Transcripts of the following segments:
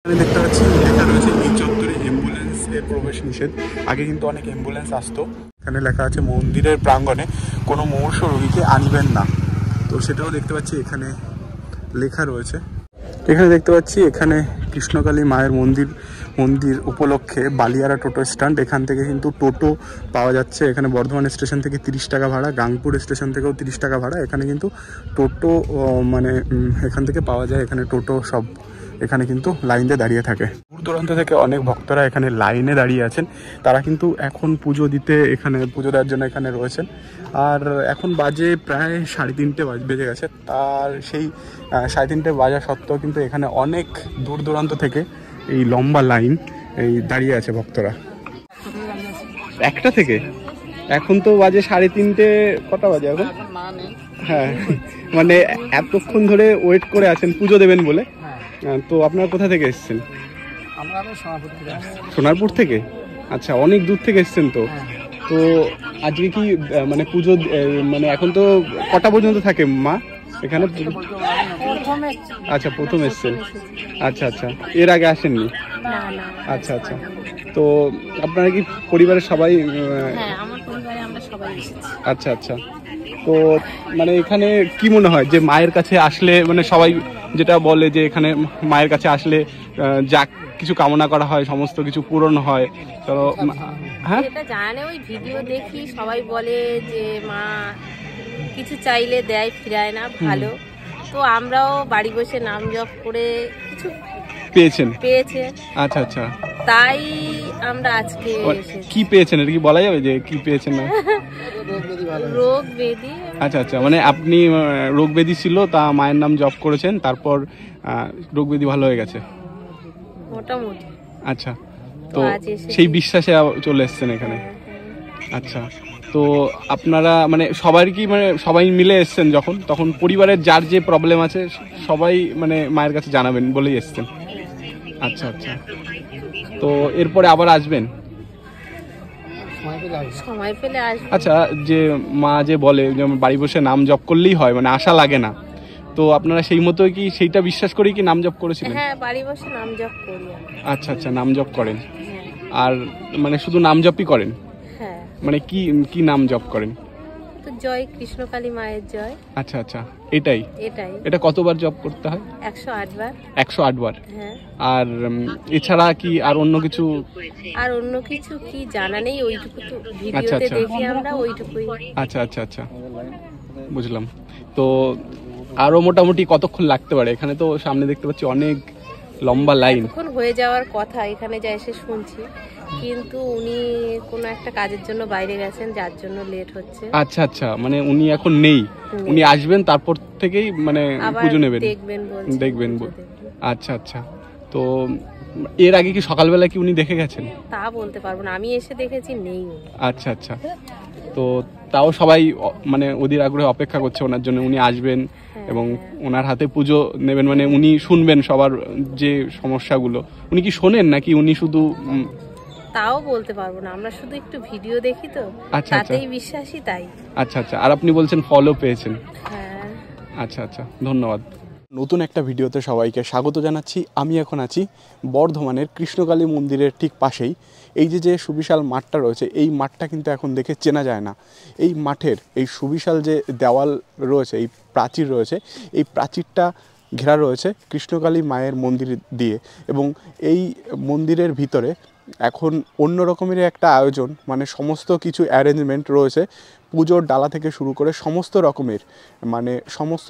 আমি দেখতে পাচ্ছি লেখা রয়েছে এই চত্বরে অ্যাম্বুলেন্সের প্রবেশ নিষেধ। আগে কিন্তু অনেক অ্যাম্বুলেন্স আসতো। এখানে লেখা আছে মন্দিরের প্রাঙ্গণে কোনো মুমূর্ষ রোগীকে আনবেন না। তো সেটাও দেখতে পাচ্ছি এখানে লেখা রয়েছে। এখানে দেখতে পাচ্ছি এখানে কৃষ্ণকালী মায়ের মন্দির উপলক্ষে বালিয়ারা টোটো স্ট্যান্ড। এখান থেকে কিন্তু টোটো পাওয়া যাচ্ছে। এখানে বর্ধমান স্টেশন থেকে 30 টাকা ভাড়া, গাংপুর স্টেশন থেকেও 30 টাকা ভাড়া। এখানে কিন্তু টোটো মানে এখান থেকে পাওয়া যায়। এখানে টোটো সব এখানে কিন্তু লাইন দিয়ে দাঁড়িয়ে থাকে। দূর দূরান্ত থেকে অনেক ভক্তরা এখানে লাইনে দাঁড়িয়ে আছেন। তারা কিন্তু এখন পুজো দিতে এখানে পুজো দেওয়ার জন্য এখানে রয়েছেন। আর এখন বাজে প্রায় 3:30 বেজে গেছে। তার সেই 3:30 বাজা সত্ত্বেও কিন্তু এখানে অনেক দূর দূরান্ত থেকে এই লম্বা লাইন এই দাঁড়িয়ে আছে ভক্তরা। 1টা থেকে এখন তো বাজে 3:30। কটা বাজে এখন? হ্যাঁ, মানে এতক্ষণ ধরে ওয়েট করে আছেন পুজো দেবেন বলে। তো আপনারা কোথা থেকে এসেছেন? সোনারপুর থেকে। আচ্ছা, অনেক দূর থেকে এসেছেন তো। তো আজকে কি মানে পুজো মানে এখন তো কটা পর্যন্ত থাকে মা এখানে? আচ্ছা, প্রথম এসেছেন। আচ্ছা আচ্ছা, এর আগে আসেননি? আচ্ছা আচ্ছা। তো আপনারা কি পরিবারের সবাই? আচ্ছা আচ্ছা। তো মানে এখানে কি মনে হয় যে মায়ের কাছে আসলে মানে সবাই যেটা বলে যে এখানে মায়ের কাছে আসলে যা কিছু কামনা করা হয় সমস্ত কিছু পূরণ হয়। তো হ্যাঁ, এটা জানে, ওই ভিডিও দেখি সবাই বলে যে মা কিছু চাইলে দেয়, ফিরায় না, ভালো। তো আমরাও বাড়ি বসে নাম জপ করে কিছু পেয়েছে। আচ্ছা আচ্ছা, তাই আমরা আজকে কি পেয়েছেন এটা কি বলা যাবে যে কি পেয়েছেন? রোগ ব্যাধি। আচ্ছা আচ্ছা, মানে আপনি রোগ ব্যাধি ছিল, তা মায়ের নাম জপ করেছেন, তারপর রোগ ব্যাধি ভালো হয়ে গেছে মোটামুটি। আচ্ছা, তো সেই বিশ্বাসে চলে এসেছেন এখানে। আচ্ছা, তো আপনারা মানে সবাই কি মানে সবাই মিলে এসেছেন যখন, তখন পরিবারের যার যে প্রবলেম আছে সবাই মানে মায়ের কাছে জানাবেন বলেই এসেছেন? আচ্ছা আচ্ছা। তো এরপরে আবার আসবেন? সময় পেলে আসবেন। আচ্ছা, যে মা যে বলে যে বাড়ি বসে নাম জপ করলেই হয়, মানে আশা লাগে না, তো আপনারা সেই মতো কি সেইটা বিশ্বাস করেই কি নাম জপ করেছিলেন? হ্যাঁ, বাড়ি বসে নাম জপ করি। আচ্ছা আচ্ছা, নাম জপ করেন। আর মানে শুধু নাম জপই করেন? হ্যাঁ। মানে কি কি নাম জপ করেন? তো জয় কৃষ্ণকালী মায়ের জয়। আচ্ছা আচ্ছা, এটা কতবার জপ করতে হয়? 108 বার। 108 বার? হ্যাঁ। আর এছাড়া কি আর অন্য কিছু? আর অন্য কিছু কি জানা নেই, ওইটুকু তো ভিডিওতে দেখি আমরা, ওইটুকুই। আচ্ছা আচ্ছা আচ্ছা, বুঝলাম। তো আরো মোটামুটি কতক্ষণ লাগতে পারে? এখানে তো সামনে দেখতে পাচ্ছি অনেক লম্বা লাইন। এখন হয়ে যাওয়ার কথা, এখানে যা এসে শুনছি, কিন্তু উনি কোনো একটা কাজের জন্য বাইরে গেছেন, যার জন্য লেট হচ্ছে। আচ্ছা আচ্ছা, মানে উনি এখন নেই, উনি আসবেন তারপর থেকেই মানে পুজো নেবেন, দেখবেন। আচ্ছা আচ্ছা। তো এর আগে কি সকালবেলা কি উনি দেখে গেছেন? তা বলতে পারবো না, আমি এসে দেখেছি নেই। আচ্ছা আচ্ছা। তো তাও সবাই মানে অধীর আগ্রহে অপেক্ষা করছে ওনার জন্য, উনি আসবেন এবং ওনার হাতে পুজো নেবেন, মানে উনি শুনবেন সবার যে সমস্যাগুলো। উনি কি শোনেন নাকি উনি শুধু? তাও বলতে পারবো না, আমরা শুধু একটু ভিডিও দেখি তো, তাতেই বিশ্বাসী তাই। আচ্ছা আচ্ছা। আর আপনি বলছেন ফলও পেয়েছেন? হ্যাঁ। আচ্ছা আচ্ছা, ধন্যবাদ। নতুন একটা ভিডিওতে সবাইকে স্বাগত জানাচ্ছি। আমি এখন আছি বর্ধমানের কৃষ্ণকালী মন্দিরের ঠিক পাশেই। এই যে সুবিশাল মাঠটা রয়েছে, এই মাঠটা কিন্তু এখন দেখে চেনা যায় না। এই মাঠের এই সুবিশাল যে দেওয়াল রয়েছে, এই প্রাচীর রয়েছে, এই প্রাচীরটা ঘেরা রয়েছে কৃষ্ণকালী মায়ের মন্দির দিয়ে। এবং এই মন্দিরের ভিতরে এখন অন্য রকমের একটা আয়োজন, মানে সমস্ত কিছু অ্যারেঞ্জমেন্ট রয়েছে। পুজোর ডালা থেকে শুরু করে সমস্ত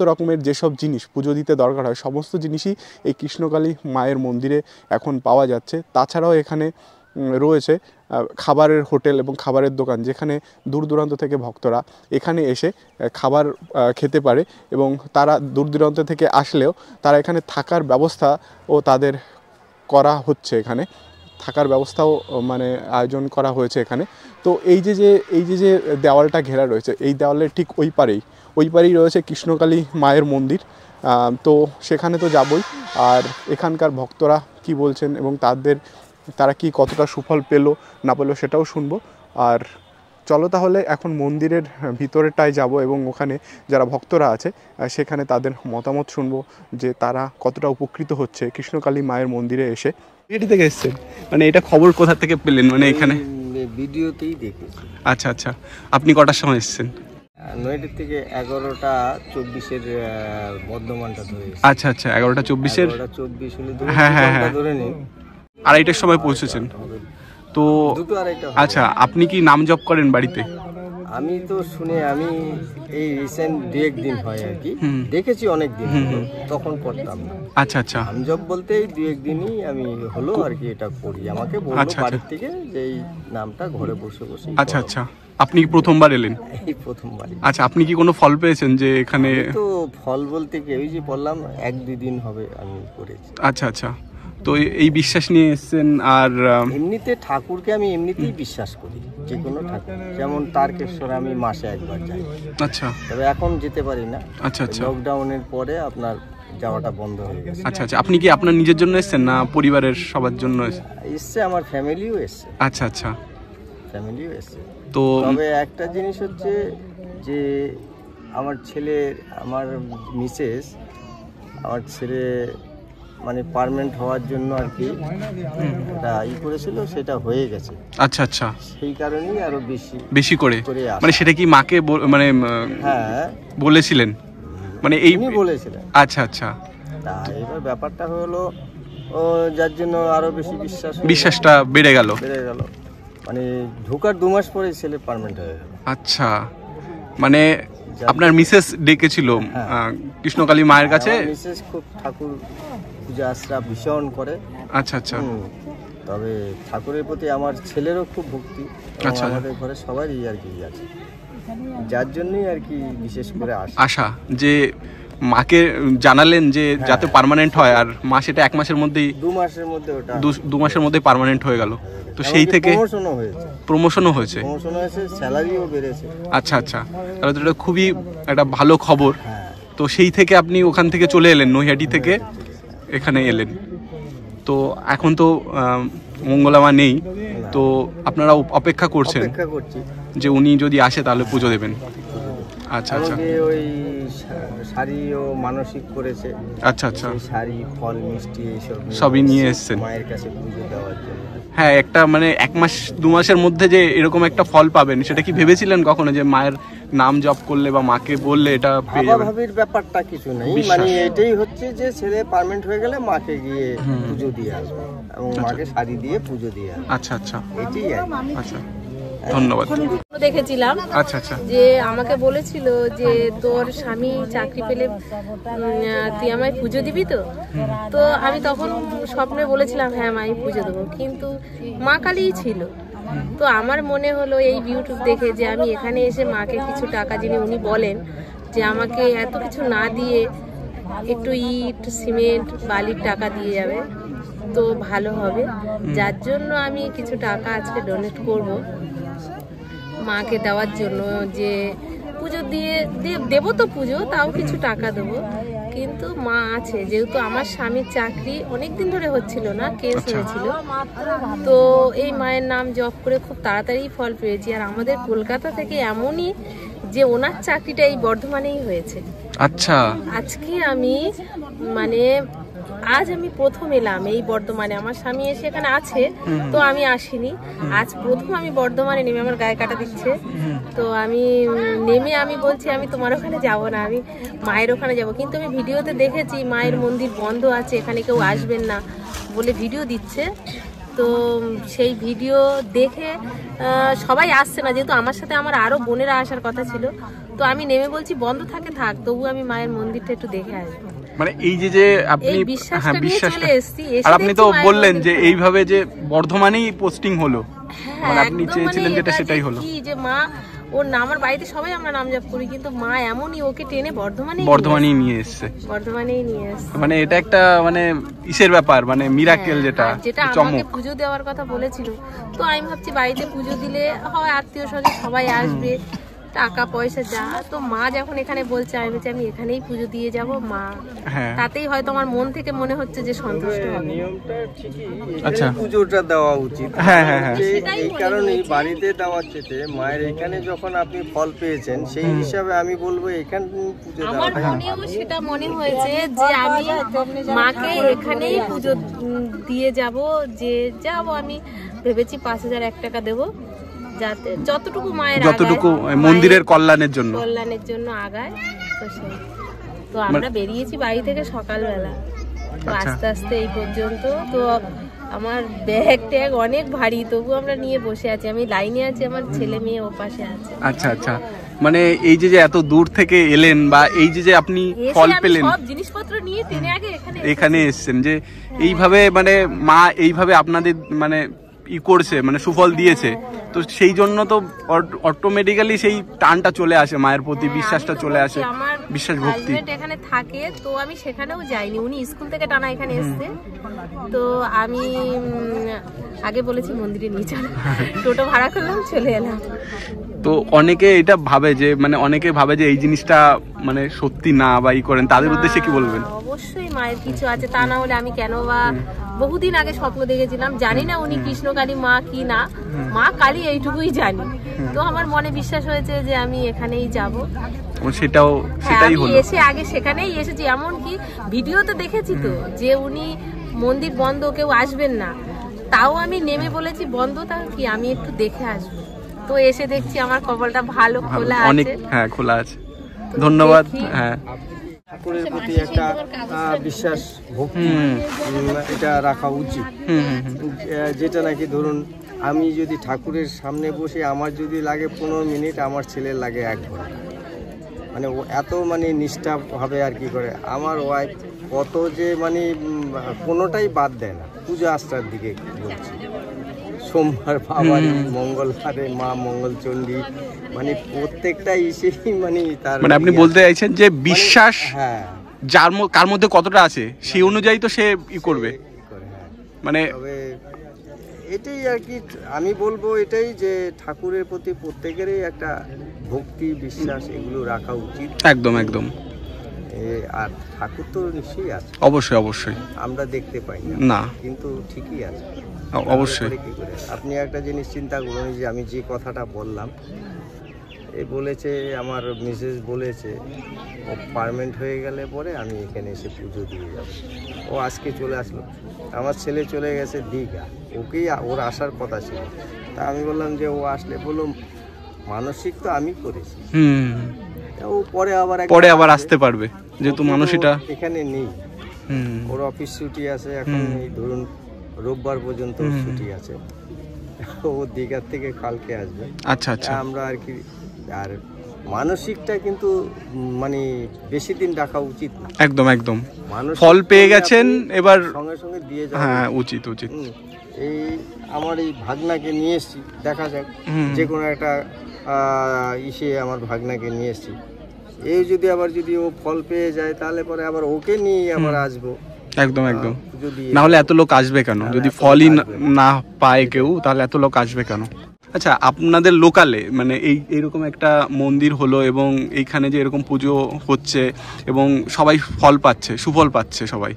রকমের যেসব জিনিস পুজো দিতে দরকার হয়, সমস্ত জিনিসই এই কৃষ্ণকালী মায়ের মন্দিরে এখন পাওয়া যাচ্ছে। তাছাড়াও এখানে রয়েছে খাবারের হোটেল এবং খাবারের দোকান, যেখানে দূর দূরান্ত থেকে ভক্তরা এখানে এসে খাবার খেতে পারে। এবং তারা দূর দূরান্ত থেকে আসলেও তারা এখানে থাকার ব্যবস্থাও তাদের করা হচ্ছে। এখানে থাকার ব্যবস্থাও মানে আয়োজন করা হয়েছে এখানে। তো এই যে দেওয়ালটা ঘেরা রয়েছে, এই দেওয়ালের ঠিক ওই পারেই রয়েছে কৃষ্ণকালী মায়ের মন্দির। তো সেখানে তো যাবই। আর এখানকার ভক্তরা কি বলছেন এবং তারা কি কতটা সুফল পেলো না পেলো সেটাও শুনবো। আর চলো তাহলে এখন মন্দিরের ভিতরেটায় যাব এবং ওখানে যারা ভক্তরা আছে সেখানে তাদের মতামত শুনবো যে তারা কতটা উপকৃত হচ্ছে কৃষ্ণকালী মায়ের মন্দিরে এসে। এটি থেকে এসছেন, মানে এটা খবর কোথা থেকে পেলেন? মানে এখানে ভিডিওতেই দেখেছি। আচ্ছা আচ্ছা, আপনি কটার সময় এসছেন? নয়টার থেকে 11:24 বর্ধমানটা ধরে। আচ্ছা আচ্ছা, 11:24 হলে হ্যাঁ হ্যাঁ হ্যাঁ, ধরে নিন 2:30টার সময় পৌঁছেছেন। তো 2-2:30 আচ্ছা, আপনি কি নাম জপ করেন বাড়িতে? আমি তো শুনে আমি এই রিসেন্ট 2-1 দিন হয় আর কি দেখেছি, অনেক দিন তখন করতাম না। আচ্ছা আচ্ছা, নাম জপ বলতে এই 2-1 দিনই আমি হলো আর কি এটা করি। আমাকে বললো বাড়ির থেকে যে এই নামটা ঘরে বসে বসে। আচ্ছা আচ্ছা, আপনি কি প্রথমবার এলেন? এই প্রথমবার। আচ্ছা, আপনি কি কোনো ফল পেয়েছেন যে এখানে? তো ফল বলতে কি ওই যে বললাম 1-2 দিন হবে আমি করেছি। আচ্ছা আচ্ছা, তো এই বিশ্বাস নিয়ে এসেছেন? আর এমনিতে ঠাকুরকে আমি এমনিতেই বিশ্বাস করি, যে কোনো ঠাকুর, যেমন তারকেশ্বর আমি মাসে একবার যাই। আচ্ছা, তবে এখন যেতে পারি না। আচ্ছা আচ্ছা, লকডাউনের পরে আপনার যাওয়াটা বন্ধ হয়ে গেছে। আচ্ছা আচ্ছা, আপনি কি আপনার নিজের জন্য এসেছেন না পরিবারের সবার জন্য? এসছে, আমার ফ্যামিলিও এসছে। আচ্ছা আচ্ছা, ফ্যামিলিও এসছে। তো তবে একটা জিনিস হচ্ছে যে আমার ছেলে, আমার মিসেস, আমার ছেলে মানে পার্মানেন্ট হওয়ার জন্য আর কি এটা করেছিল, সেটা হয়ে গেছে। আচ্ছা আচ্ছা, সেই কারণেই আরো বেশি করে মানে সেটা কি মাকে মানে হ্যাঁ বলেছিলেন? মানে এই বলেছিলেন। আচ্ছা আচ্ছা, এবার ব্যাপারটা হলো ও যার জন্য আরো বেশি বিশ্বাসটা বেড়ে গেল। মানে ঢোকার 2 মাস পরে ছেলে পার্মানেন্ট হয়ে গেল। আচ্ছা, মানে আপনার মিসেস ডেকেছিল কৃষ্ণকালী মায়ের কাছে? মিসেস খুব ঠাকুর পূজা আশ্রা ভীষণ করে। আচ্ছা আচ্ছা, তবে ঠাকুরের প্রতি আমার ছেলেরও খুব ভক্তি। আচ্ছা, আমাদের ঘরে সবারই আর কি আছে, যার জন্যই আর কি বিশেষ করে আশা যে মাকে জানালেন যে যাতে পার্মানেন্ট হয়, আর মা সেটা 1 মাসের মধ্যেই 2 মাসের মধ্যে ওটা 2 মাসের মধ্যে পার্মানেন্ট হয়ে গেল। তো সেই থেকে প্রমোশনও হয়েছে, স্যালারিও বেড়েছে। আচ্ছা আচ্ছা, তাহলে তো এটা খুবই একটা ভালো খবর। তো সেই থেকে আপনি ওখান থেকে চলে এলেন, নৈহাটি থেকে এখানে এলেন। তো এখন তো মঙ্গলা মা নেই, তো আপনারা অপেক্ষা করছেন যে উনি যদি আসে তাহলে পুজো দেবেন। আচ্ছা আচ্ছা, ওই শাড়িও মানসিক করেছে। আচ্ছা আচ্ছা, শাড়ি, ফল, মিষ্টি এইসব সবই নিয়ে এসেছেন মায়ের কাছে পুজো দেওয়ার জন্য। হ্যাঁ, একটা মানে 1 মাস 2 মাসের মধ্যে যে এরকম একটা ফল পাবেন, সেটা কি ভেবেছিলেন কখনো যে মায়ের নাম জপ করলে বা মাকে বললে এটা পেয়ে যাবেন? ভাবির ব্যাপারটা কিছু নেই, মানে এটাই হচ্ছে যে ছেলে পার্মানেন্ট হয়ে গেলে মাকে গিয়ে পুজো দিয়ে আসবে এবং মাকে শাড়ি দিয়ে পুজো দিয়ে আসবে। আচ্ছা আচ্ছা, এটাই আচ্ছা, ধন্যবাদ। দেখেছিলাম আচ্ছা আচ্ছা, যে আমাকে বলেছিল যে তোর স্বামী চাকরি পেলে তুই আমায় পুজো দিবি তো? তো আমি তখন স্বপ্নে বলেছিলাম হ্যাঁ মা আমি পুজো দেবো, কিন্তু মা কালীই ছিল। তো আমার মনে হলো এই ইউটিউব দেখে যে আমি এখানে এসে মাকে কিছু টাকা, যিনি উনি বলেন যে আমাকে এত কিছু না দিয়ে একটু ইট, সিমেন্ট, বালির টাকা দিয়ে যাবে তো ভালো হবে, যার জন্য আমি কিছু টাকা আজকে ডোনেট করব মাকে দেওয়ার জন্য, যে পুজো দিয়ে দেবো তো পুজো, তাও কিছু টাকা দেবো। কিন্তু মা আছে, যেহেতু আমার স্বামীর চাকরি অনেকদিন ধরে হচ্ছিল না, কেস হয়েছিল, তো এই মায়ের নাম জপ করে খুব তাড়াতাড়ি ফল পেয়েছি। আর আমাদের কলকাতা থেকে এমনই যে ওনার চাকরিটা এই বর্ধমানেই হয়েছে। আচ্ছা, আজকে আমি মানে আজ আমি প্রথম এলাম এই বর্ধমানে, আমার স্বামী এসে এখানে আছে তো আমি আসিনি, আজ প্রথম আমি বর্ধমানে নেমে, আমার গায়ে কাটা দিচ্ছে, তো আমি নেমে আমি বলছি আমি তোমার ওখানে যাব না, আমি মায়ের ওখানে যাব। কিন্তু আমি ভিডিওতে দেখেছি মায়ের মন্দির বন্ধ আছে, এখানে কেউ আসবেন না বলে ভিডিও দিচ্ছে। তো সেই ভিডিও দেখে সবাই আসছে না, যেহেতু আমার সাথে আমার আরো বোনেরা আসার কথা ছিল, তো আমি নেমে বলছি বন্ধ থাকে থাক, তবু আমি মায়ের মন্দিরটা একটু দেখে আসবো। মানে এই যে আপনি বিশ্বাসটা নিয়ে চলে এসেছি। আর আপনি তো বললেন যে এইভাবে যে বর্ধমানেই পোস্টিং হলো, মানে আপনি চেয়েছিলেন যেটা সেটাই হলো। কি যে মা ওর নাম, আমার বাড়িতে সবাই আমরা নাম জপ করি, কিন্তু মা এমনই ওকে টেনে বর্ধমানেই নিয়ে এসছে। মানে এটা একটা মানে ইসের ব্যাপার, মানে মিরাকেল, যেটা আমাকে পুজো দেওয়ার কথা বলেছিল। তো আমি ভাবছি বাড়িতে পুজো দিলে হয় আত্মীয় স্বজন সবাই আসবে, টাকা পয়সা যা, তো মা যখন এখানে বলছে আমি বলছি আমি এখানেই পুজো দিয়ে যাব মা, তাতেই হয়তো আমার মন থেকে মনে হচ্ছে যে সন্তুষ্ট হবে। নিয়মটা ঠিকই, আচ্ছা পুজোটা দেওয়া উচিত। হ্যাঁ হ্যাঁ হ্যাঁ, এই কারণেই বাড়িতে দেওয়ার চেয়ে মায়ের এখানে যখন আপনি ফল পেয়েছেন সেই হিসাবে আমি বলবো এখানে পুজো দেওয়া। আমার মনেও সেটা মনে হয়েছে যে আমি মাকে এখানেই পুজো দিয়ে যাব, যে যাব আমি ভেবেছি 5,001 টাকা দেবো, যাতে যতটুকু মায়ের যতটুকু মন্দিরের কল্যাণের জন্য আগায়। তো আমরা বেরিয়েছি বাড়ি থেকে সকালবেলা, তো আস্তে আস্তে এই পর্যন্ত। তো আমার ব্যাগ ট্যাগ অনেক ভারী, তবু আমরা নিয়ে বসে আছি, আমি লাইনে আছি, আমার ছেলে মেয়ে ও পাশে আছে। আচ্ছা আচ্ছা, মানে এই যে এত দূর থেকে এলেন বা এই যে আপনি ফল পেলেন, সব জিনিসপত্র নিয়ে ট্রেনে আগে এখানে এসেছেন, যে এইভাবে মানে মা এইভাবে আপনাদের মানে ই করছে, মানে সুফল দিয়েছে, তো সেই জন্য তো অটোমেটিক্যালি সেই টানটা চলে আসে মায়ের প্রতি, বিশ্বাসটা চলে আসে, বিশ্বাস ভক্তি। এখানে থাকে তো আমি সেখানেও যাইনি, উনি স্কুল থেকে টানা এখানে এসছে, তো আমি আগে বলেছি মন্দিরে নিয়ে চল, টোটো ভাড়া করলাম, চলে এলাম। তো অনেকে এটা ভাবে যে মানে অনেকে ভাবে যে এই জিনিসটা মানে সত্যি না বা ই করেন, তাদের উদ্দেশ্যে কি বলবেন? অবশ্যই মায়ের কিছু আছে, তা না হলে আমি কেন বা বহুদিন আগে স্বপ্ন দেখেছিলাম, জানি না উনি কৃষ্ণকালী মা কি না, মা কালী এইটুকুই জানি। তো আমার মনে বিশ্বাস হয়েছে যে আমি এখানেই যাব, সেটাই হলো। এসে আগে সেখানেই এসেছি, এমনকি ভিডিওতে দেখেছি তো যে উনি মন্দির বন্ধ, কেউ আসবেন না, তাও আমি নেমে বলেছি বন্ধ তা কি আমি একটু দেখে আসবো, তো এসে দেখছি আমার কপালটা ভালো, খোলা আছে। হ্যাঁ, খোলা আছে, ধন্যবাদ। হ্যাঁ, ঠাকুরের প্রতি একটা বিশ্বাস ভক্তি এটা রাখা উচিত, যেটা নাকি ধরুন আমি যদি ঠাকুরের সামনে বসে আমার যদি লাগে 15 মিনিট, আমার ছেলের লাগে 1 ঘন্টা, মানে ও এত মানে নিষ্ঠাভাবে আর কি করে। আমার ওয়াইফ কত যে মানে কোনোটাই বাদ দেয় না, পূজা আস্থার দিকে বলছি, সোমবার বাবারি, মঙ্গলবারে মা মঙ্গলচণ্ডী, মানে প্রত্যেকটা ইসেই মানে তার মানে আপনি বলতে চাইছেন যে বিশ্বাস কার মধ্যে কতটা আছে সেই অনুযায়ী তো সে ই করবে, মানে এটাই আর কি আমি বলবো, এটাই যে ঠাকুরের প্রতি প্রত্যেকেরই একটা ভক্তি বিশ্বাস এগুলো রাখা উচিত। একদম একদম। আর ঠাকুর তো নিশ্চয়ই আছে, অবশ্যই অবশ্যই, আমরা দেখতে পাই না কিন্তু ঠিকই আছে, অবশ্যই। কি করে আপনি একটা জিনিস চিন্তা করুন, যে আমি যে কথাটা বললাম, এ বলেছে আমার মিসেস বলেছে ও পার্মানেন্ট হয়ে গেলে পরে আমি এখানে এসে পুজো দিয়ে যাব। ও আজকে চলে আসলো, আমার ছেলে চলে গেছে দীঘা, ওকেই ওর আসার কথা ছিল, তা আমি বললাম যে ও আসলে বললো মানসিক তো আমি করেছি, ও পরে আবার আসতে পারবে, যেহেতু মানসিকটা এখানে নেই, ওর অফিস ছুটি আছে এখন, এই ধরুন রোববার পর্যন্ত ছুটি আছে, ও দীঘার থেকে কালকে আসবে। আচ্ছা আচ্ছা, আমরা আর কি, আর মানসিকটা কিন্তু মানে বেশি দিন রাখা উচিত না। একদম একদম, ফল পেয়ে গেছেন এবার সঙ্গে সঙ্গে দিয়ে যাওয়া, হ্যাঁ উচিত উচিত। এই আমার এই ভাগনাকে নিয়ে এসছি, দেখা যাক যে কোনো একটা ইসে আমার ভাগনাকে নিয়ে এসছি, এই যদি ও ফল পেয়ে যায় তাহলে পরে আবার ওকে নিয়ে আবার আসবো। একদম একদম, না হলে এত লোক আসবে কেন? যদি ফলই না পায় কেউ তাহলে এত লোক আসবে কেন? আচ্ছা, আপনাদের লোকালে মানে এইরকম একটা মন্দির হলো এবং এইখানে যে এরকম পুজো হচ্ছে এবং সবাই ফল পাচ্ছে, সুফল পাচ্ছে সবাই,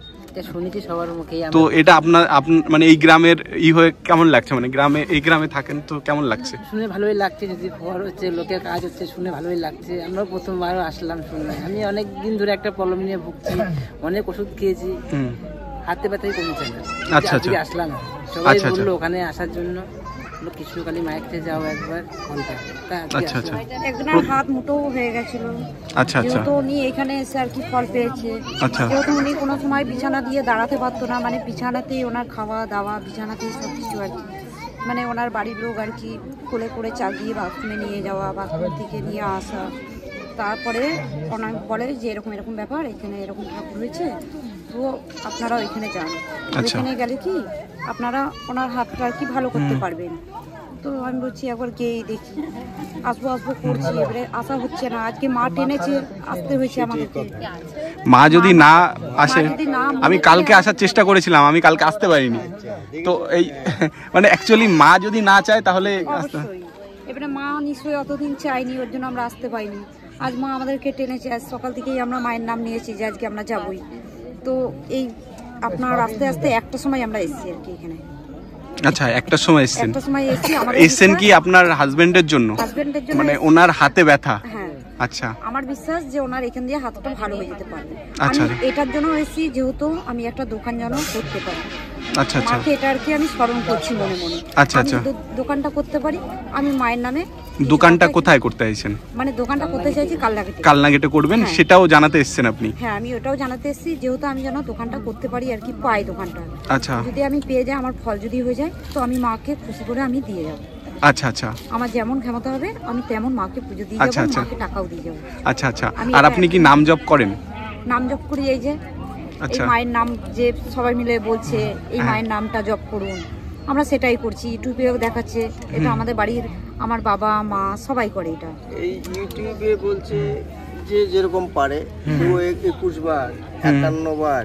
শুনেছি সবার মুখেই, তো এটা আপনার মানে এই গ্রামের হয়ে কেমন লাগছে? মানে এই গ্রামে থাকেন তো কেমন লাগছে? শুনে ভালোই লাগছে, যদি ফল হচ্ছে, লোকের কাজ হচ্ছে, শুনে ভালোই লাগছে। আমরা প্রথমবারও আসলাম শুনে, আমি অনেক দিন ধরে একটা প্রবলেম নিয়ে ভুগছি, অনেক ওষুধ খেয়েছি, হাতে ব্যথাই কমছে না। আচ্ছা আচ্ছা, আসলাম, সবাই বললো ওখানে আসার জন্য, কৃষ্ণকালী মায়েরতে যাও একবার, আচ্ছা আচ্ছা, একজনের হাত মুঠো হয়ে গেছিল, আচ্ছা আচ্ছা, তো উনি এখানে এসে আর কি ফল পেয়েছে। আচ্ছা, যেহেতু উনি কোনো সময় বিছানা দিয়ে দাঁড়াতে পারতো না, মানে বিছানাতেই ওনার খাওয়া দাওয়া, বিছানাতেই সব কিছু আর কি, মানে ওনার বাড়ির লোক আর কি কোলে করে চাগিয়ে বাথরুমে নিয়ে যাওয়া, বাথরুম থেকে নিয়ে আসা, তারপরে ওনার বলে যে এরকম এরকম ব্যাপার, এখানে এরকম ঠাকুর হয়েছে, তো আপনারাও এখানে যান, এখানে গেলে কি আপনারা ওনার হাতটা আর কি ভালো করতে পারবেন। তো আমি বলছি একবার গিয়েই দেখি, আসবো করছি, এবারে আসা হচ্ছে না, আজকে মা টেনেছে, আসতে হয়েছে আমাদেরকে। মা যদি না আসে, আমি কালকে আসার চেষ্টা করেছিলাম, আমি কালকে আসতে পারিনি, তো এই মানে অ্যাকচুয়ালি মা যদি না চায় তাহলে এবারে মা নিশ্চয়ই অতদিন চাইনি, ওর জন্য আমরা আসতে পাইনি। আজ মা আমাদেরকে টেনেছে, আজ সকাল থেকেই আমরা মায়ের নাম নিয়েছি যে আজকে আমরা যাবই। তো এই আপনার আস্তে আস্তে একটা সময় আমরা এসেছি আর কি এখানে। আচ্ছা, একটা সময় এসেছেন? একটা সময় এসেছি। এসেছেন কি আপনার হাজবেন্ডের জন্য? হাজবেন্ডের জন্য, মানে ওনার হাতে ব্যথা? হ্যাঁ। আচ্ছা, আমার বিশ্বাস যে ওনার এখান দিয়ে হাতটা ভালো হয়ে যেতে পারবে। আচ্ছা, আমি এটার জন্য এসেছি যেহেতু আমি একটা দোকান যেন করতে পারি। আচ্ছা আচ্ছা, মাকে এটা আর কি আমি স্মরণ করছি মনে মনে। আচ্ছা আচ্ছা, দোকানটা করতে পারি আমি মায়ের নামে। দোকানটা কোথায় করতে চাইছেন? মানে দোকানটা করতে চাইছি কালনাগেটে। কালনাগেটে করবেন, সেটাও জানাতে এসেছেন আপনি? হ্যাঁ, আমি ওটাও জানাতে এসেছি যেহেতু আমি যেন দোকানটা করতে পারি আর কি, পাই দোকানটা। আচ্ছা, যদি আমি পেয়ে যাই, আমার ফল যদি হয়ে যায়, তো আমি মাকে খুশি করে আমি দিয়ে যাবো। আচ্ছা আচ্ছা, আমার যেমন ক্ষমতা হবে আমি তেমন মাকে পুজো দিয়ে আচ্ছা, যাবো, আচ্ছা। মাকে টাকাও দিয়ে যাবো। আচ্ছা আচ্ছা, আর আপনি কি নাম জপ করেন? নাম জপ করি, এই যে এই আচ্ছা, মায়ের নাম যে সবাই মিলে বলছে এই হ্যাঁ। মায়ের নামটা জপ করুন, আমরা সেটাই করছি। ইউটিউবেও দেখাচ্ছে, এটা আমাদের বাড়ির আমার বাবা মা সবাই করে এটা। এই ইউটিউবে বলছে যে যেরকম পারে 21 বার, 51 বার,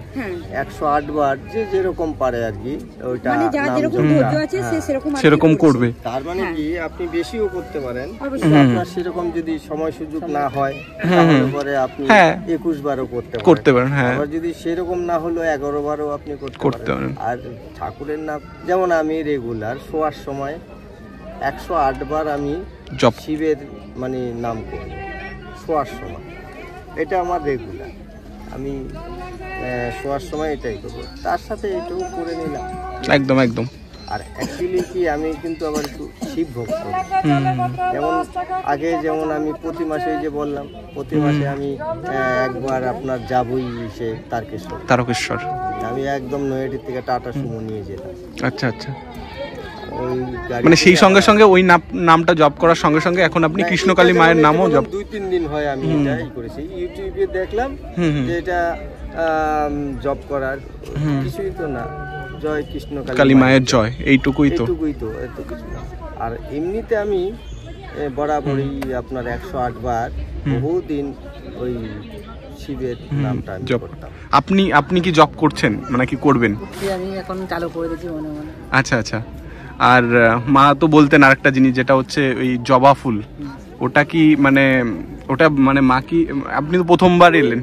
108 বার, যে যেরকম পারে আর কি, ওইটা মানে যার যেরকম ধৈর্য আছে সে সেরকম করবে। তার মানে হ্যাঁ। কি আপনি বেশিও করতে পারেন, অবশ্যই। আপনার সেরকম যদি সময় সুযোগ না হয় তাহলে পরে আপনি হ্যাঁ। 21 বারও করতে পারেন। হ্যাঁ, আবার যদি সেরকম না হলো 11 বারও আপনি করতে পারেন। আর ঠাকুরের নাম যেমন আমি রেগুলার শোয়ার সময় 108 বার আমি জপ। শিবের মানে নাম করি শোয়ার সময়, এটা আমার রেগুলার। আমি শোয়ার সময় এটাই করবো, তার সাথে এটাও করে নিলাম। একদম একদম। আর অ্যাকচুয়ালি কি আমি কিন্তু আবার একটু শিব ভক্ত। যেমন আগে যেমন আমি প্রতি মাসে যে বললাম, প্রতি মাসে আমি একবার আপনার যাবই সে তারকেশ্বর। আমি একদম নয়াটির থেকে টাটা সুমো নিয়ে যেতাম। আচ্ছা আচ্ছা, ওই মানে সেই সঙ্গে সঙ্গে ওই নামটা জপ করার সঙ্গে সঙ্গে এখন আপনি কৃষ্ণকালী মায়ের নামও জপ? 2-3 দিন হয় আমি এটাই করেছি। ইউটিউবে দেখলাম যে এটা জপ করার কিছুই তো না, জয় কৃষ্ণকালী মায়ের জয়, এইটুকুই তো, এত কিছু না। আর এমনিতে আমি বরাবরই আপনার 108 বার বহুদিন ওই শিবের নামটা জপ করতাম। আপনি কি জপ করছেন, মানে কি করবেন? আমি এখন চালু করে দিয়েছি মনে মনে। আচ্ছা আচ্ছা। আর মা তো বলতেন আরেকটা জিনিস, যেটা হচ্ছে ওই জবা ফুল, ওটা কি মানে ওটা মানে মা কি, আপনি তো প্রথমবার এলেন?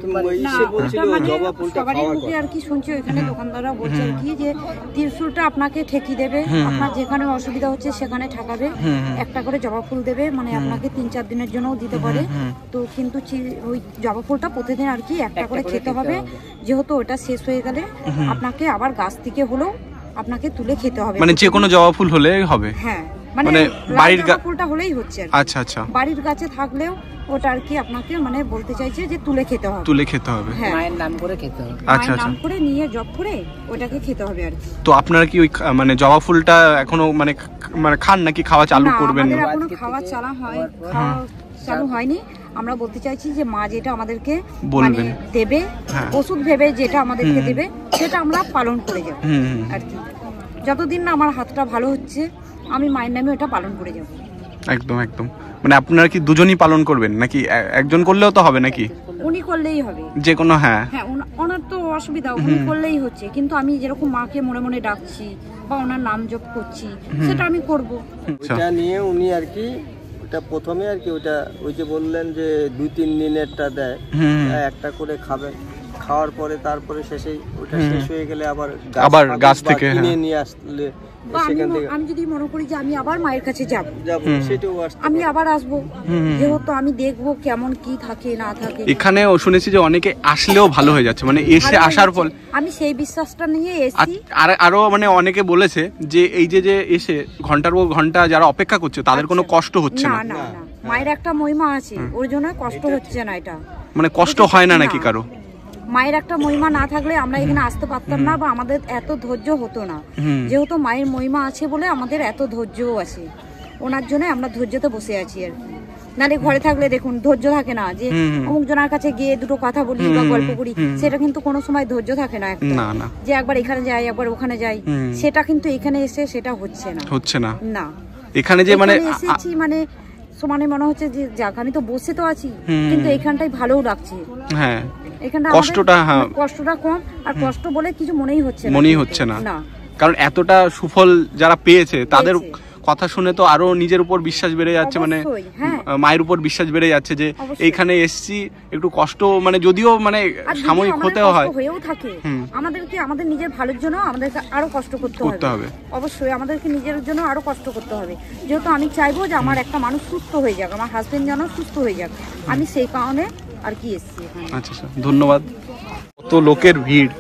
সবারই মুখে আর কি শুনছি, ওইখানে দোকানদাররা বলছে আর কি যে ত্রিশূলটা আপনাকে ঠেকি দেবে, আপনার যেখানে অসুবিধা হচ্ছে সেখানে ঠেকাবে, একটা করে জবা ফুল দেবে, মানে আপনাকে 3-4 দিনের জন্যও দিতে পারে। তো কিন্তু ওই জবা ফুলটা প্রতিদিন আর কি একটা করে খেতে হবে, যেহেতু ওটা শেষ হয়ে গেলে আপনাকে আবার গাছ থেকে হলেও আপনাকে তুলে খেতে হবে। মানে যে কোনো জবা ফুল হলে হবে? হ্যাঁ, মানে বাড়ির ফুলটা হলেই হচ্ছে। আচ্ছা আচ্ছা, বাড়ির গাছে থাকলেও ওটা আর কি আপনাকে মানে বলতে চাইছে যে তুলে খেতে হবে। হ্যাঁ, মায়ের নাম করে খেতে হবে। আচ্ছা আচ্ছা, নাম করে নিয়ে জপ করে ওটাকে খেতে হবে আর কি। তো আপনারা কি ওই মানে জবা ফুলটা এখনো মানে খান নাকি খাওয়া চালু করবেন? আমাদের এখনো খাওয়া চালু হয়নি। আমরা বলতে চাইছি যে মা যেটা আমাদেরকে মানে দেবে, ওষুধ ভেবে যেটা আমাদেরকে দেবে সেটা আমরা পালন করে যাব আর কি। যতদিন না আমার হাতটা ভালো হচ্ছে আমি মায়ের নামে ওটা পালন করে যাব। একদম একদম। মানে আপনারা কি দুজনই পালন করবেন নাকি একজন করলেও তো হবে নাকি? উনি করলেই হবে যে কোনো। হ্যাঁ, ওনার তো অসুবিধা, উনি করলেই হচ্ছে, কিন্তু আমি যেরকম মাকে মনে মনে ডাকছি বা ওনার নাম জপ করছি সেটা আমি করব। ওটা নিয়ে উনি আর কি ওটা প্রথমে আর কি ওটা ওই যে বললেন যে 2-3 দিনেরটা দেয়, একটা করে খাবেন, খাওয়ার পরে তারপরে শেষে ওটা শেষ হয়ে গেলে আবার গাছ থেকে কিনে নিয়ে আসলে আমি যদি মনে করি যে আমি আবার মায়ের কাছে যাব, সেটাও আমি আবার আসবো, যেহেতু আমি দেখবো কেমন কি থাকে না থাকে। এখানেও শুনেছি যে অনেকে আসলেও ভালো হয়ে যাচ্ছে, মানে এসে আসার পর আমি সেই বিশ্বাসটা নিয়ে এসেছি। আরো মানে অনেকে বলেছে যে এই যে এসে ঘন্টার পর ঘন্টা যারা অপেক্ষা করছে তাদের কোনো কষ্ট হচ্ছে না। না, মায়ের একটা মহিমা আছে, ওর জন্য কষ্ট হচ্ছে না। এটা মানে কষ্ট হয় না নাকি কারো? মায়ের একটা মহিমা না থাকলে আমরা এখানে আসতে পারতাম না, বা আমাদের এত ধৈর্য হতো না। যেহেতু মায়ের মহিমা আছে বলে আমাদের এত ধৈর্যও আছে, ওনার জন্য আমরা ধৈর্যতে বসে আছি আর কি। নালে ঘরে থাকলে দেখুন ধৈর্য থাকে না, যে অমুক জনের কাছে গিয়ে দুটো কথা বলি বা গল্প করি, সেটা কিন্তু কোনো সময় ধৈর্য থাকে না একটা, যে একবার এখানে যাই একবার ওখানে যাই, সেটা কিন্তু এখানে এসে সেটা হচ্ছে না। না, এখানে যে মানে এসেছি মানে সমানে মনে হচ্ছে যে যাক আমি তো বসে তো আছি, কিন্তু এখানটাই ভালোও লাগছে। হ্যাঁ, এখানটা কষ্টটা কম, আর কষ্ট বলে কিছু মনেই হচ্ছে না। কারণ এতটা সুফল যারা পেয়েছে তাদের কথা শুনে তো আরো নিজের উপর বিশ্বাস বেড়ে যাচ্ছে, মানে মায়ের উপর বিশ্বাস বেড়ে যাচ্ছে যে এইখানে এসছি একটু কষ্ট, মানে যদিও মানে সাময়িক হতেও হয়, হয়েও থাকে, আমাদেরকে আমাদের নিজের ভালোর জন্য আমাদেরকে আরো কষ্ট করতে হবে। অবশ্যই আমাদেরকে নিজের জন্য আরো কষ্ট করতে হবে, যেহেতু আমি চাইবো যে আমার একটা মানুষ সুস্থ হয়ে যাক, আমার হাজবেন্ড যেন সুস্থ হয়ে যাক, আমি সেই কারণে আর কি এসছি। আচ্ছা আচ্ছা, ধন্যবাদ। কত লোকের ভিড়,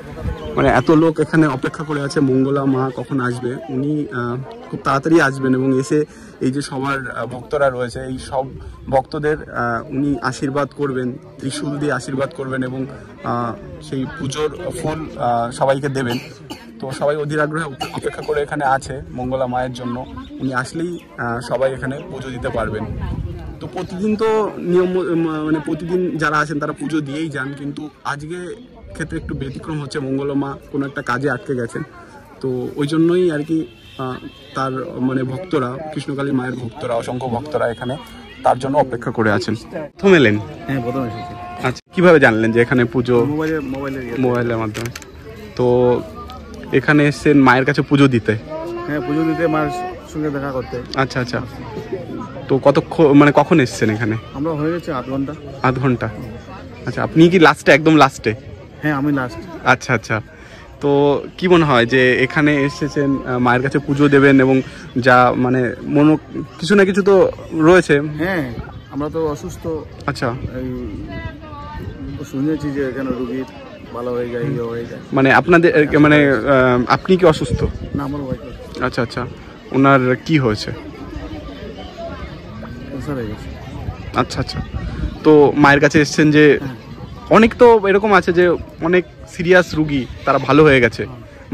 মানে এত লোক এখানে অপেক্ষা করে আছে মঙ্গলা মা কখন আসবে। উনি খুব তাড়াতাড়ি আসবেন এবং এসে এই যে সবার ভক্তরা রয়েছে এই সব ভক্তদের উনি আশীর্বাদ করবেন, ত্রিশূল দিয়ে আশীর্বাদ করবেন এবং সেই পুজোর ফুল সবাইকে দেবেন। তো সবাই অধীর আগ্রহে অপেক্ষা করে এখানে আছে মঙ্গলা মায়ের জন্য। উনি আসলেই সবাই এখানে পুজো দিতে পারবেন। তো প্রতিদিন তো নিয়ম, মানে প্রতিদিন যারা আছেন তারা পুজো দিয়েই যান, কিন্তু আজকে ক্ষেত্রে একটু ব্যতিক্রম হচ্ছে, মঙ্গলা মা কোনো একটা কাজে আটকে গেছেন। তো ওই জন্যই আর কি তার মানে ভক্তরা, কৃষ্ণকালী মায়ের ভক্তরা, অসংখ্য ভক্তরা এখানে তার জন্য অপেক্ষা করে আছেন। প্রথম এলেন? হ্যাঁ, প্রথম এসেছি। আচ্ছা, কিভাবে জানলেন যে এখানে পুজো? মোবাইলের মাধ্যমে। তো এখানে এসেছেন মায়ের কাছে পুজো দিতে? হ্যাঁ, পুজো দিতে, মায়ের সঙ্গে দেখা করতে। আচ্ছা আচ্ছা, তো কতক্ষণ, মানে কখন এসেছেন এখানে? আমরা হয়ে গেছে আধ ঘন্টা। আচ্ছা, আপনি কি লাস্টে, একদম লাস্টে? হ্যাঁ, আমি লাস্ট। আচ্ছা আচ্ছা, তো কি মনে হয় যে এখানে এসেছেন মায়ের কাছে পুজো দেবেন এবং যা মানে কিছু না কিছু তো রয়েছে? হ্যাঁ, আমরা তো অসুস্থ। আচ্ছা, শুনেছি যে এখানে রোগীর ভালো হয়ে যায়, মানে আপনাদের মানে আপনি কি অসুস্থ? না, আমার ওয়াইফ। আচ্ছা আচ্ছা, ওনার কি হয়েছে? ক্যান্সার হয়ে গেছে। আচ্ছা আচ্ছা, তো মায়ের কাছে এসেছেন যে অনেক তো এরকম আছে যে অনেক সিরিয়াস রুগী তারা ভালো হয়ে গেছে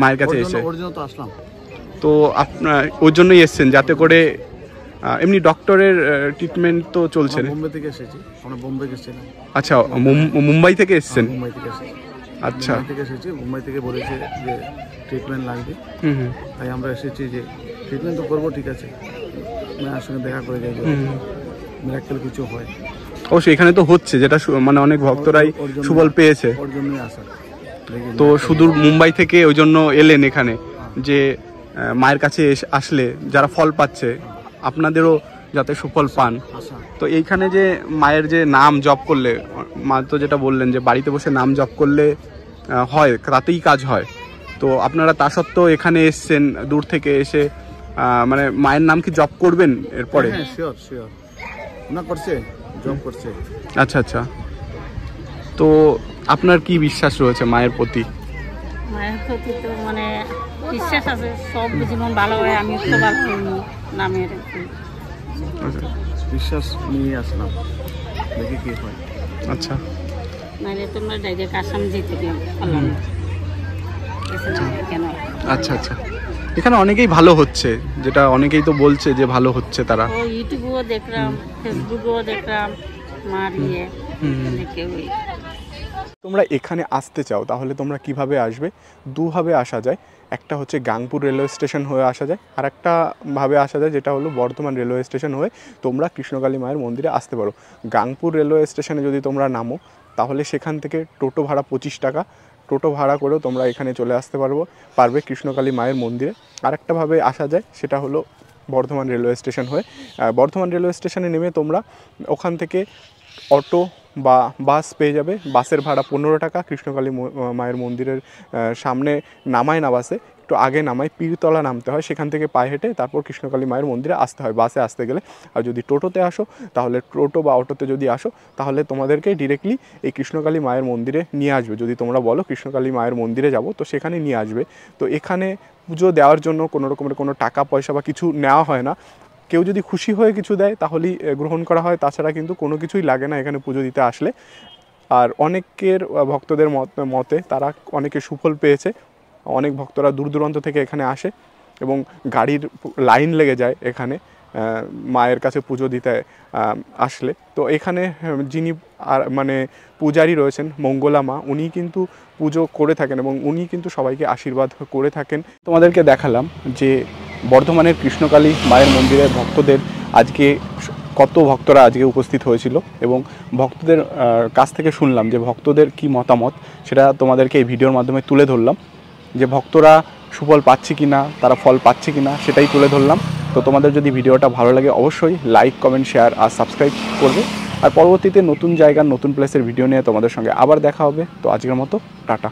মায়ের কাছে এসে, ওর জন্য তো আসলাম। তো আপনার ওর জন্যই এসেছেন যাতে করে এমনি ডক্টরের ট্রিটমেন্ট তো চলছে? বোম্বে থেকে এসেছি, আমরা বোম্বে গেছিলাম। আচ্ছা, মুম্বাই থেকে এসেছেন? মুম্বাই থেকে এসেছি। আচ্ছা, মুম্বাই থেকে বলেছে যে ট্রিটমেন্ট লাগবে, তাই আমরা এসেছি যে ট্রিটমেন্ট তো করবো, ঠিক আছে, মায়ের সঙ্গে দেখা করে যাই, মিরাক্কেল কিছু হয়। অবশ্যই এখানে তো হচ্ছে, যেটা মানে অনেক ভক্তরাই সুফল পেয়েছে, ওর জন্যই আসা। তো সুদূর মুম্বাই থেকে ওই জন্য এলেন এখানে যে মায়ের কাছে আসলে যারা ফল পাচ্ছে আপনাদেরও যাতে সুফল পান। তো এইখানে যে মায়ের যে নাম জপ করলে, মা তো যেটা বললেন যে বাড়িতে বসে নাম জপ করলে হয়, তাতেই কাজ হয়, তো আপনারা তা সত্ত্বেও এখানে এসছেন দূর থেকে এসে, মানে মায়ের নাম কি জপ করবেন এরপরে? শিওর শিওর, না করছে, জপ করছে। আচ্ছা আচ্ছা, তো আপনার কি বিশ্বাস রয়েছে মায়ের প্রতি? মায়ের প্রতি তো মানে বিশ্বাস আছে, সব জীবন ভালো হয়, আমি তো ভালো হইনি নামের বিশ্বাস নিয়ে আসলাম, দেখি কি হয়। আচ্ছা, নাহলে তোমরা ডাইরেক্ট আসাম যেতে পারলাম না। আচ্ছা আচ্ছা, এখানে অনেকেই ভালো হচ্ছে, যেটা অনেকেই তো বলছে যে ভালো হচ্ছে তারা। ও ইউটিউবেও দেখলাম, ফেসবুকেও দেখলাম, মার ইয়ে দেখে। তোমরা এখানে আসতে চাও তাহলে তোমরা কিভাবে আসবে? দুভাবে আসা যায়, একটা হচ্ছে গাংপুর রেলওয়ে স্টেশন হয়ে আসা যায়, আর একটা ভাবে আসা যায় যেটা হলো বর্ধমান রেলওয়ে স্টেশন হয়ে তোমরা কৃষ্ণকালী মায়ের মন্দিরে আসতে পারো। গাংপুর রেলওয়ে স্টেশনে যদি তোমরা নামো তাহলে সেখান থেকে টোটো ভাড়া 25 টাকা, টোটো ভাড়া করেও তোমরা এখানে চলে আসতে পারবে কৃষ্ণকালী মায়ের মন্দিরে। আরেকটাভাবে আসা যায়, সেটা হলো বর্ধমান রেলওয়ে স্টেশন হয়ে। বর্ধমান রেলওয়ে স্টেশনে নেমে তোমরা ওখান থেকে অটো বা বাস পেয়ে যাবে, বাসের ভাড়া 15 টাকা। কৃষ্ণকালী মায়ের মন্দিরের সামনে নামায় না, বাসে একটু আগে নামায়, পীরতলা নামতে হয়, সেখান থেকে পায়ে হেঁটে তারপর কৃষ্ণকালী মায়ের মন্দিরে আসতে হয় বাসে আসতে গেলে। আর যদি টোটোতে আসো তাহলে টোটো বা অটোতে যদি আসো তাহলে তোমাদেরকে ডিরেক্টলি এই কৃষ্ণকালী মায়ের মন্দিরে নিয়ে আসবে। যদি তোমরা বলো কৃষ্ণকালী মায়ের মন্দিরে যাব, তো সেখানে নিয়ে আসবে। তো এখানে পুজো দেওয়ার জন্য কোনো রকমের কোনো টাকা পয়সা বা কিছু নেওয়া হয় না, কেউ যদি খুশি হয়ে কিছু দেয় তাহলেই গ্রহণ করা হয়, তাছাড়া কিন্তু কোনো কিছুই লাগে না এখানে পুজো দিতে আসলে। আর অনেকের ভক্তদের মতে তারা অনেকে সুফল পেয়েছে, অনেক ভক্তরা দূর দূরান্ত থেকে এখানে আসে এবং গাড়ির লাইন লেগে যায় এখানে মায়ের কাছে পুজো দিতে আসলে। তো এখানে যিনি মানে পূজারী রয়েছেন মঙ্গলা মা, উনি কিন্তু পুজো করে থাকেন এবং উনি কিন্তু সবাইকে আশীর্বাদ করে থাকেন। তোমাদেরকে দেখালাম যে বর্ধমানের কৃষ্ণকালী মায়ের মন্দিরের ভক্তদের আজকে কত ভক্তরা আজকে উপস্থিত হয়েছিল এবং ভক্তদের কাছ থেকে শুনলাম যে ভক্তদের কি মতামত, সেটা তোমাদেরকে এই ভিডিওর মাধ্যমে তুলে ধরলাম। যে ভক্তরা সুফল পাচ্ছে কি না, তারা ফল পাচ্ছে কি না, সেটাই তুলে ধরলাম। তো তোমাদের যদি ভিডিওটা ভালো লাগে অবশ্যই লাইক, কমেন্ট, শেয়ার আর সাবস্ক্রাইব করবে। আর পরবর্তীতে নতুন জায়গার নতুন প্লেসের ভিডিও নিয়ে তোমাদের সঙ্গে আবার দেখা হবে। তো আজকের মতো টাটা।